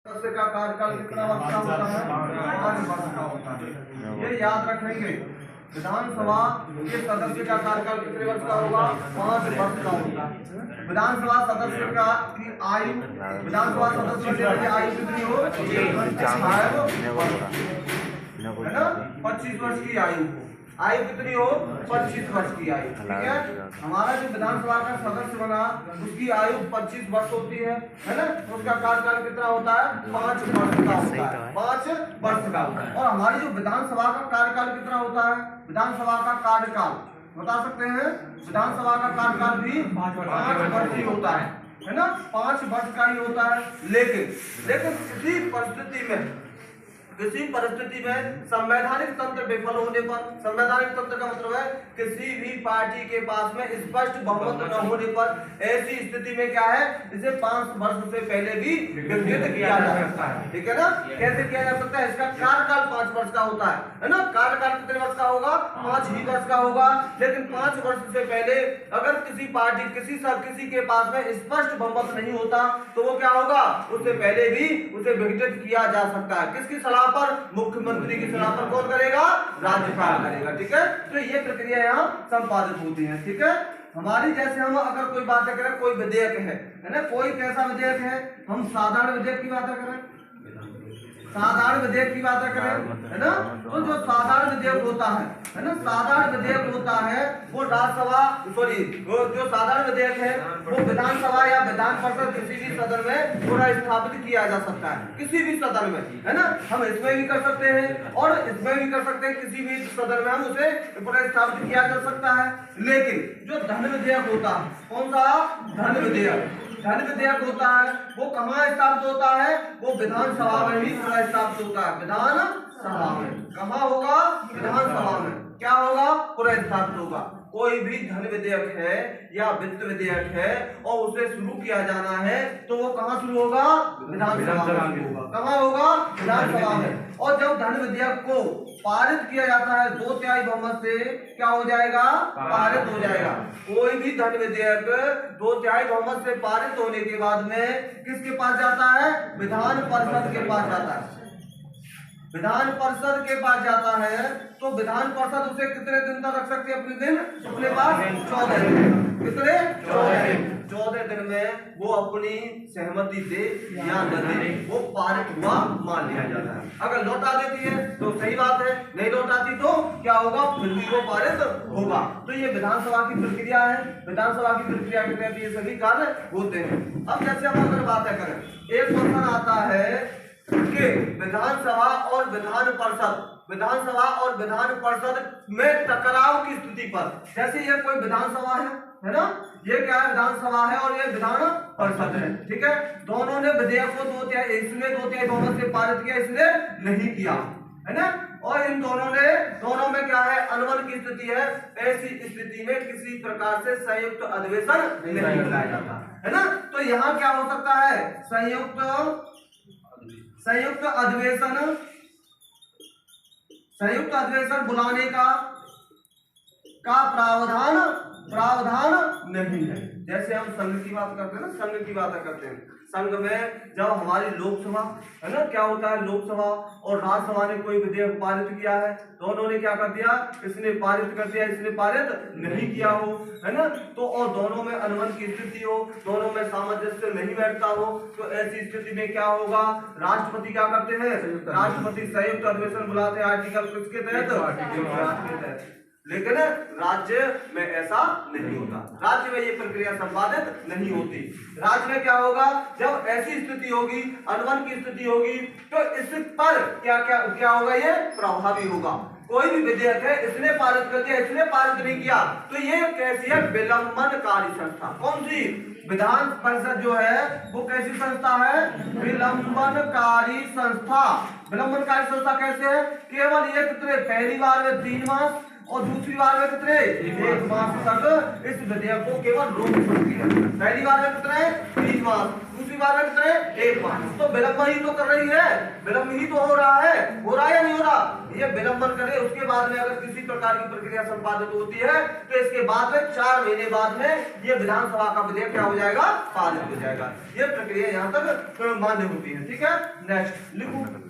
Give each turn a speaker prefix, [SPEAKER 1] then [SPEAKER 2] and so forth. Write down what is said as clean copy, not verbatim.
[SPEAKER 1] सदस्य का कार्यकाल कितना वर्ष का होता है? 5 वर्ष का होता है। ये याद रखेंगे। विधानसभा के सदस्य का कार्यकाल कितने वर्ष का होगा? 5 वर्ष का होता है। विधानसभा सदस्य का की आयु, विधानसभा सदस्य की आयु कितनी हो? 25 है ना, 25 वर्ष की आयु हो। आयु कितनी हो? 25 वर्ष की आयु। ठीक है, हमारा जो विधानसभा का सदस्य बना उसकी आयु 25 वर्ष होती है ना। उसका कार्यकाल कितना होता है? 5 वर्ष का होता है। 5 वर्ष का होता है। और हमारी जो विधानसभा का कार्यकाल कितना होता है? विधानसभा का कार्यकाल बता सकते हैं? विधानसभा का कार्यकाल भी 5 वर्ष ही होता है ना। 5 वर्ष का ही होता है। लेकिन किसी परिस्थिति में संवैधानिक तंत्र विफल होने पर, संवैधानिक तंत्र का मतलब है किसी भी पार्टी के पास में स्पष्ट बहुमत न होने पर, ऐसी स्थिति में क्या है, इसे 5 वर्ष से पहले भी विघटित किया जा सकता है। ठीक है ना। कैसे किया जा सकता है? इसका कार्यकाल 5 वर्ष का होता है ना। कार्यकाल कितने वर्ष का होगा? 5 ही वर्ष का होगा। लेकिन 5 वर्ष से पहले अगर किसी पार्टी किसी के पास में स्पष्ट बहुमत नहीं होता तो वो क्या होगा? उससे पहले भी उसे विघटित किया जा सकता है। किसकी सलाह पर? मुख्यमंत्री की सलाह पर। कौन करेगा? राज्यपाल करेगा। ठीक है, तो ये प्रक्रिया यहाँ संपादित होती है। ठीक है, हमारी जैसे हम अगर कोई बातें करें, कोई विधेयक है ना, कोई कैसा विधेयक है, हम साधारण विधेयक की बातें करें, साधारण विधेयक की बातें करें है ना, तो जो साधारण विधेयक होता है ना, साधारण विधेयक होता है वो जो साधारण विधेयक है वो विधानसभा या विधान परिषद किसी भी सदन में पुनर्स्थापित किया जा सकता है। किसी भी सदन में है ना, हम इसमें भी कर सकते हैं और इसमें भी कर सकते हैं। किसी भी सदन में हम उसे पुनर्स्थापित किया जा सकता है। लेकिन जो धन विधेयक होता है, कौन सा? धन विधेयक होता है वो कहाँ स्थापित होता है? वो विधानसभा में ही पुनर्स्थापित होता है। विधानसभा में। कहाँ होगा? विधानसभा में। क्या होगा? पुनर्स्थापित होगा। कोई भी धन विधेयक है या वित्त विधेयक है और उसे शुरू किया जाना है तो वो कहाँ शुरू होगा? विधानसभा में होगा। कहाँ होगा? विधानसभा में। और जब धन विधेयक को पारित किया जाता है 2/3 बहुमत से, क्या हो जाएगा? पारित हो जाएगा। कोई भी धन विधेयक 2/3 बहुमत से पारित होने के बाद में किसके पास जाता है? विधान परिषद के पास जाता है। विधान परिषद के पास जाता है तो विधान परिषद उसे कितने दिन तक रख सकती है अपने पास? 14 दिन। कितने? 14 दिन में वो अपनी सहमति दे या न दे, वो पारित हुआ मान लिया जाता है। अगर लौटा देती है तो सही बात है, नहीं लौटाती तो क्या होगा? फिर भी वो पारित होगा। तो ये विधानसभा की प्रक्रिया है। विधानसभा की प्रक्रिया के तहत ये सभी कार्य होते हैं। अब जैसे हम अगर बातें करें, एक क्वेश्चन आता है कि विधानसभा और विधान परिषद में टकराव की स्थिति पर, जैसे ये कोई विधानसभा है ना, ये क्या है? विधानसभा है और ये विधान परिषद है। ठीक है, दोनों ने विधेयक को 2/3 बहुमत से पारित किया, इसने नहीं किया है ना। और इन दोनों में क्या है? अनबन की स्थिति है। ऐसी स्थिति में किसी प्रकार से संयुक्त अधिवेशन नहीं बुलाया जाता है ना। तो यहाँ क्या हो सकता है? संयुक्त अधिवेशन बुलाने का प्रावधान नहीं है। जैसे हम संघ की बात करते हैं ना, संघ की बातें करते हैं। संघ में जब हमारी लोकसभा है ना, क्या होता है? लोकसभा और राज्यसभा ने कोई विधेयक पारित किया है, दोनों ने क्या कर दिया? इसने पारित कर दिया, इसने पारित नहीं किया हो, है ना। तो और दोनों में अनबन की स्थिति हो, दोनों में सामंजस्य नहीं बैठता हो, तो ऐसी स्थिति में क्या होगा? राष्ट्रपति क्या करते हैं? राष्ट्रपति संयुक्त अधिवेशन बुलाते हैं। आर्टिकल किसके तहत? लेकिन राज्य में ऐसा नहीं होता। राज्य में ये प्रक्रिया संपादित नहीं होती। राज्य में क्या होगा? जब ऐसी स्थिति होगी, अनबन की स्थिति होगी, तो इस पर क्या होगा? ये प्रभावी होगा। कोई भी विधेयक है, इसने पारित कर दिया, इसने पारित नहीं किया, तो ये कैसी है? विलंबनकारी संस्था। कौन सी? विधान परिषद जो है वो कैसी संस्था है? विलंबनकारी संस्था। विलंबनकारी संस्था कैसे है? केवल ये कितने? पहली बार में 3 मास और दूसरी बार में कितने? 1 मास तक इस विधेयक को केवल रोक सकती है। पहली बार में कितने? 3 मास, दूसरी बार में कितने, एक बार। तो विलंबन ही तो कर रही है, विलंब ही तो हो रहा है या नहीं हो रहा? ये विलंबन करे, उसके बाद में अगर किसी प्रकार की प्रक्रिया संपादित होती है तो इसके बाद में 4 महीने बाद में ये विधानसभा का विधेयक क्या हो जाएगा, पारित हो जाएगा। ये प्रक्रिया यहाँ तक मान्य होती है। ठीक है, नेक्स्ट लिखो।